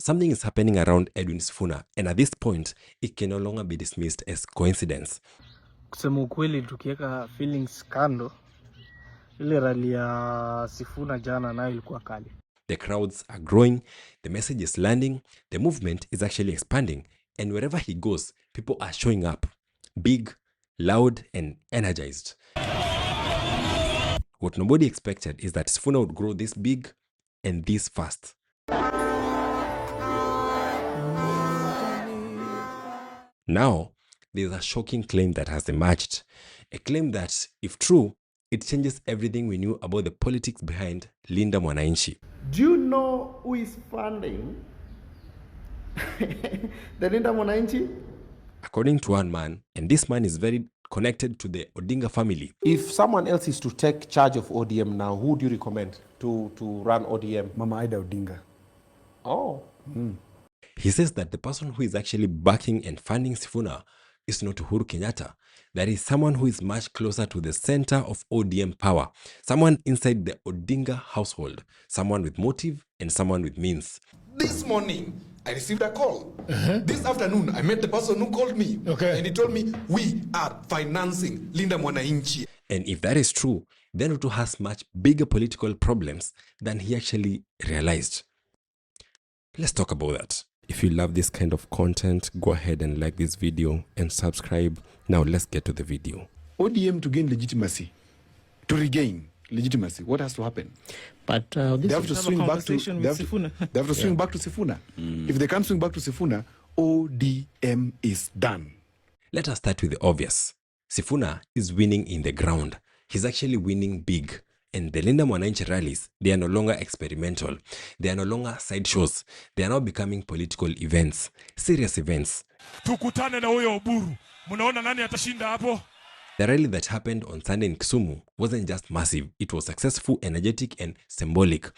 Something is happening around Edwin Sifuna, and at this point, it can no longer be dismissed as coincidence. Kusema ukweli tukiweka feelings kando, ile rally ya Sifuna jana nayo ilikuwa kali. The crowds are growing, the message is landing, the movement is actually expanding, and wherever he goes, people are showing up, big, loud, and energized. What nobody expected is that Sifuna would grow this big and this fast. Now, there's a shocking claim that has emerged. A claim that, if true, it changes everything we knew about the politics behind Linda Mwananchi. Do you know who is funding the Linda Mwananchi? According to one man, and this man is very connected to the Odinga family. If someone else is to take charge of ODM now, who do you recommend to run ODM? Mama Ida Odinga. Oh. He says that the person who is actually backing and funding Sifuna is not Uhuru Kenyatta. That is someone who is much closer to the center of ODM power. Someone inside the Odinga household. Someone with motive and someone with means. This morning, I received a call. This afternoon, I met the person who called me. Okay. And he told me, we are financing Linda Mwananchi. And if that is true, then Ruto has much bigger political problems than he actually realized. Let's talk about that. If you love this kind of content, go ahead and like this video and subscribe. Now let's get to the video. ODM to gain legitimacy, to regain legitimacy, what has to happen? But They have to swing back to Sifuna. They have to swing back to Sifuna. If they can't swing back to Sifuna, ODM is done. Let us start with the obvious. Sifuna is winning in the ground. He's actually winning big. And the Linda Mwananchi rallies, they are no longer experimental. They are no longer sideshows. They are now becoming political events, serious events. Tukutane na huyo Oburu. Munaona nani atashinda hapo? The rally that happened on Sunday in Kisumu wasn't just massive. It was successful, energetic, and symbolic.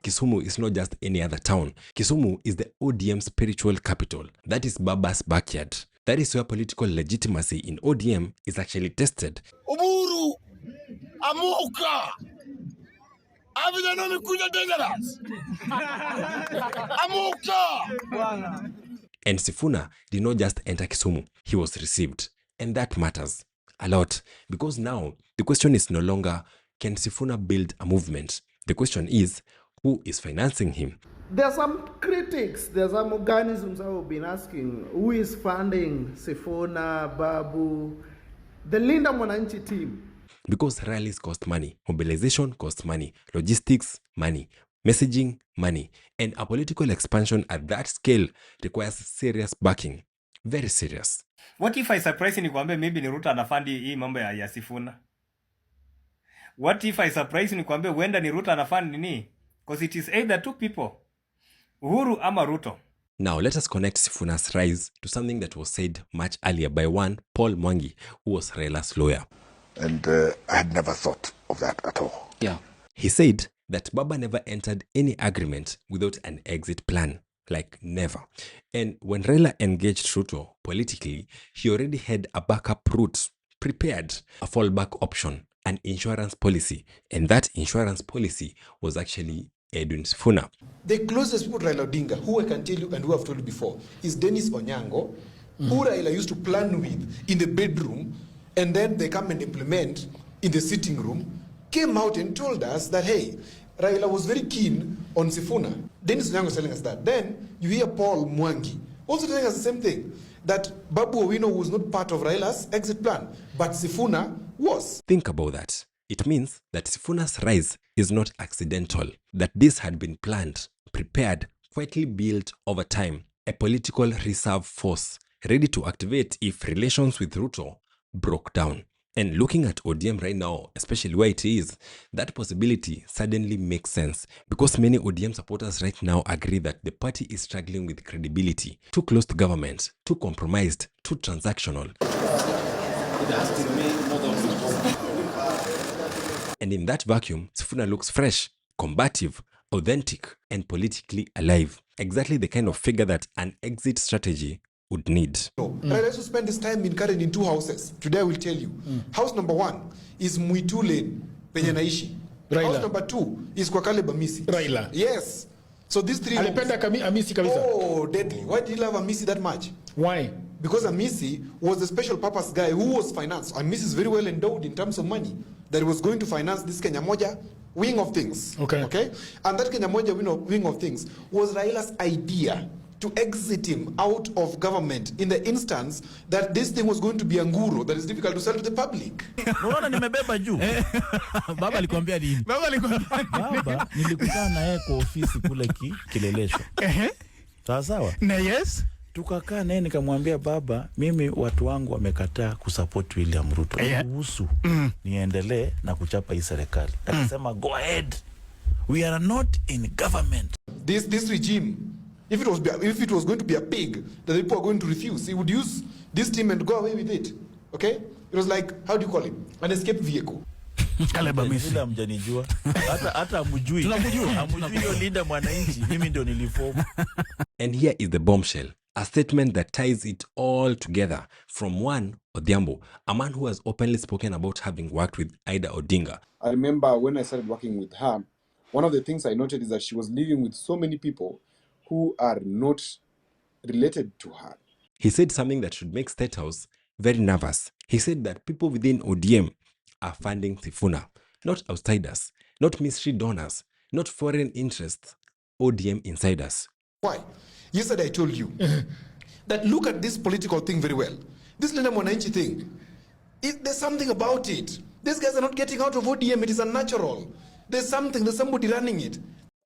Kisumu is not just any other town. Kisumu is the ODM spiritual capital. That is Baba's backyard. That is where political legitimacy in ODM is actually tested. Oburu! Amuka! Avidano mikuja dangerous! Amuka! And Sifuna did not just enter Kisumu. He was received. And that matters a lot. Because now, the question is no longer, can Sifuna build a movement? The question is, who is financing him? There are some critics, there are some organisms who have been asking, who is funding Sifuna, Babu, the Linda Mwananchi team? Because rallies cost money, mobilization costs money, logistics, money, messaging, money, and a political expansion at that scale requires serious backing. Very serious. What if I surprise ni kwambe maybe ni Ruto anafandi hii mambo ya Sifuna? What if I surprise ni kwambe wenda ni Ruto anafandi nini? Because it is either two people, Uhuru ama Ruto. Now let us connect Sifuna's rise to something that was said much earlier by one Paul Mwangi, who was Raila's lawyer. And I had never thought of that at all. Yeah. He said that Baba never entered any agreement without an exit plan. Like never. And when Raila engaged Ruto politically, he already had a backup route prepared, a fallback option, an insurance policy. And that insurance policy was actually Edwin Sifuna. The closest people to Raila Odinga, who I can tell you and who I've told you before, is Dennis Onyango, who Raila used to plan with in the bedroom, and then they come and implement in the sitting room, came out and told us that, hey, Raila was very keen on Sifuna. Dennis Onyango is telling us that. Then you hear Paul Mwangi also telling us the same thing, that Babu Owino was not part of Raila's exit plan, but Sifuna was. Think about that. It means that Sifuna's rise is not accidental, that this had been planned, prepared, quietly built over time, a political reserve force ready to activate if relations with Ruto broke down. And looking at ODM right now, especially where it is, that possibility suddenly makes sense because many ODM supporters right now agree that the party is struggling with credibility, too close to government, too compromised, too transactional. And in that vacuum, Sifuna looks fresh, combative, authentic, and politically alive. Exactly the kind of figure that an exit strategy would need. Raila used to spend this time in Karen in two houses. Today I will tell you. House number 1 is Muitu Lane, penye naishi. Raila. House number 2 is kwa Caleb Amisi. Raila. Yes. So these 3 Alipenda Amisi kabisa. Oh, deadly. Why did he love Amisi that much? Why? Because Amisi was the special purpose guy who was financed. Amisi is very well endowed in terms of money that he was going to finance this Kenya Moja wing of things. Okay. And that Kenya Moja wing of things was Raila's idea to exit him out of government in the instance that this thing was going to be a nguro that is difficult to sell to the public. Unaona nimebeba juu. Baba alikwambia nini? Baba nilikutana na yeye kwa ofisi kule Kilelesho. Sawa? Na yes. Tukakaa naye nikamwambia baba, mimi watu wangu wamekataa kusupport William Ruto. Kuhusu niendelee na kuchapa hii serikali. Akasema go ahead. We are not in government. This regime, if it was going to be a pig that the people are going to refuse, he would use this team and go away with it. Okay? It was like, how do you call it? An escape vehicle. Kaleba mimi hamjanijua. Hata amjui. Tunamjua. Amjui hiyo Linda Mwananchi. Mimi ndio niliform. And here is the bombshell. A statement that ties it all together from one Odhiambo, a man who has openly spoken about having worked with Ida Odinga. I remember when I started working with her, one of the things I noted is that she was living with so many people who are not related to her. He said something that should make State House very nervous. He said that people within ODM are funding Sifuna, not outsiders, not mystery donors, not foreign interests, ODM insiders. Why? Yesterday I told you that look at this political thing very well. This Linda Mwananchi thing, there's something about it. These guys are not getting out of ODM. It is unnatural. There's somebody running it.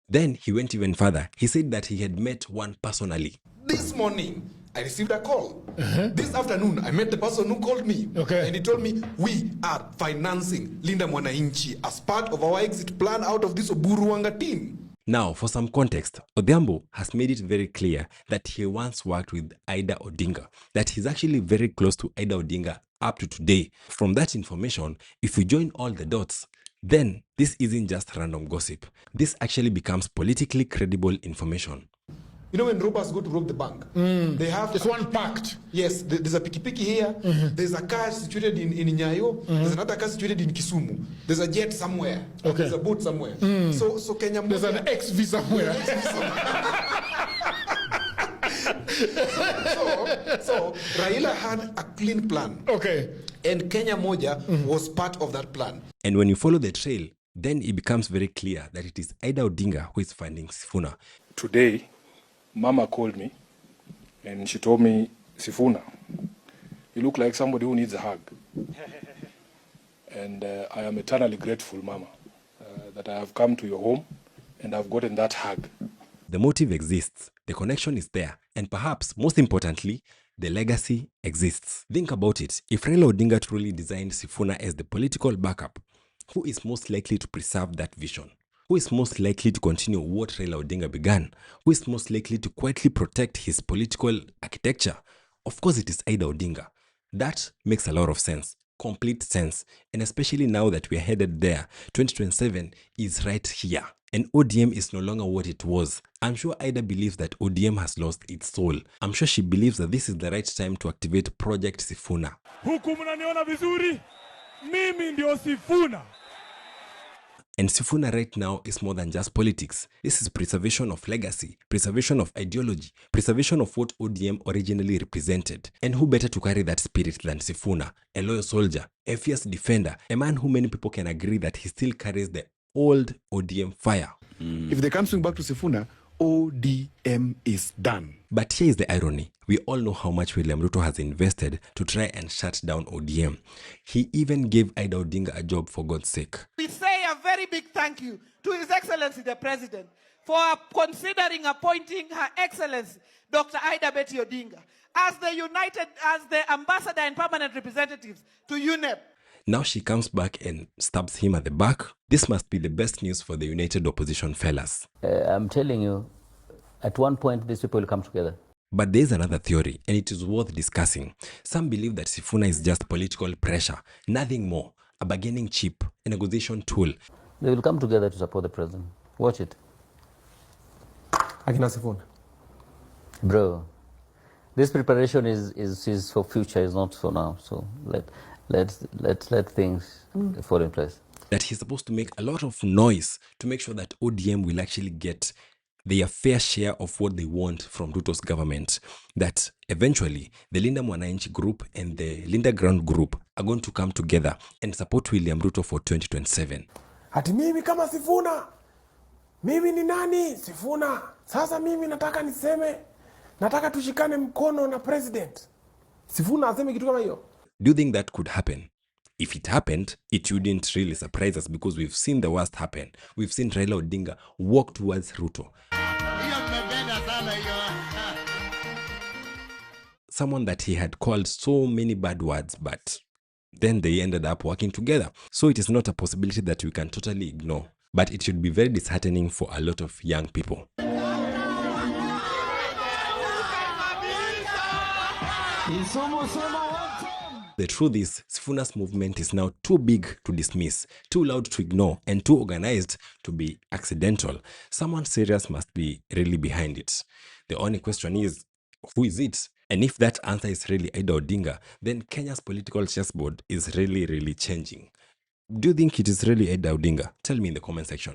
Then he went even further. He said that he had met one personally. This morning, I received a call. This afternoon, I met the person who called me. And he told me, we are financing Linda Mwananchi as part of our exit plan out of this Oburuanga team. Now, for some context, Odhiambo has made it very clear that he once worked with Ida Odinga, that he's actually very close to Ida Odinga up to today. From that information, if we join all the dots, then this isn't just random gossip. This actually becomes politically credible information. You know when robbers go to rob the bank, they have... There's one pact. Yes, there's a piki here, there's a car situated in Nyayo, there's another car situated in Kisumu, there's a jet somewhere, there's a boat somewhere. So Kenya... There's an XV somewhere. So Raila had a clean plan. And Kenya Moja was part of that plan. And when you follow the trail, then it becomes very clear that it is Ida Odinga who is funding Sifuna. Today, Mama called me and she told me, Sifuna, you look like somebody who needs a hug. And I am eternally grateful, Mama, that I have come to your home and I've gotten that hug. The motive exists, the connection is there, and perhaps most importantly, the legacy exists. Think about it. If Raila Odinga truly designed Sifuna as the political backup, who is most likely to preserve that vision? Who is most likely to continue what Raila Odinga began? Who is most likely to quietly protect his political architecture? Of course, it is Ida Odinga. That makes a lot of sense. Complete sense. And especially now that we are headed there, 2027 is right here. And ODM is no longer what it was. I'm sure Ida believes that ODM has lost its soul. I'm sure she believes that this is the right time to activate Project Sifuna. Huku mnaniona vizuri? Mimi ndio Sifuna. And Sifuna right now is more than just politics. This is preservation of legacy, preservation of ideology, preservation of what ODM originally represented. And who better to carry that spirit than Sifuna, a loyal soldier, a fierce defender, a man who many people can agree that he still carries the old ODM fire. If they can't swing back to Sifuna, ODM is done. But here is the irony. We all know how much William Ruto has invested to try and shut down ODM. He even gave Ida Odinga a job, for God's sake. We say a very big thank you to His Excellency the President for considering appointing Her Excellency Dr. Ida Betty Odinga as the ambassador and permanent representatives to UNEP. Now she comes back and stabs him at the back. This must be the best news for the united opposition fellas. I'm telling you, at one point these people will come together. But there is another theory, and it is worth discussing. Some believe that Sifuna is just political pressure, nothing more, a bargaining chip, a negotiation tool. They will come together to support the president. Watch it. Agina Sifuna. Bro, this preparation is for future, is not for now. So let things fall in place. that he's supposed to make a lot of noise to make sure that ODM will actually get their fair share of what they want from Ruto's government. That eventually the Linda Mwananchi group and the Linda Ground group are going to come together and support William Ruto for 2027. Ati mimi kama Sifuna, mimi ni nani? Sifuna. Sasa mimi nataka niseme, nataka tushikane mkono na president. Sifuna aseme kitu kama hiyo. Do you think that could happen? If it happened, it wouldn't really surprise us because we've seen the worst happen. We've seen Raila Odinga walk towards Ruto. Someone that he had called so many bad words, but then they ended up working together. So it is not a possibility that we can totally ignore. But it should be very disheartening for a lot of young people. The truth is, Sifuna's movement is now too big to dismiss, too loud to ignore, and too organized to be accidental. Someone serious must be really behind it. The only question is, who is it? And if that answer is really Ida Odinga, then Kenya's political chessboard is really changing. Do you think it is really Ida Odinga? Tell me in the comment section.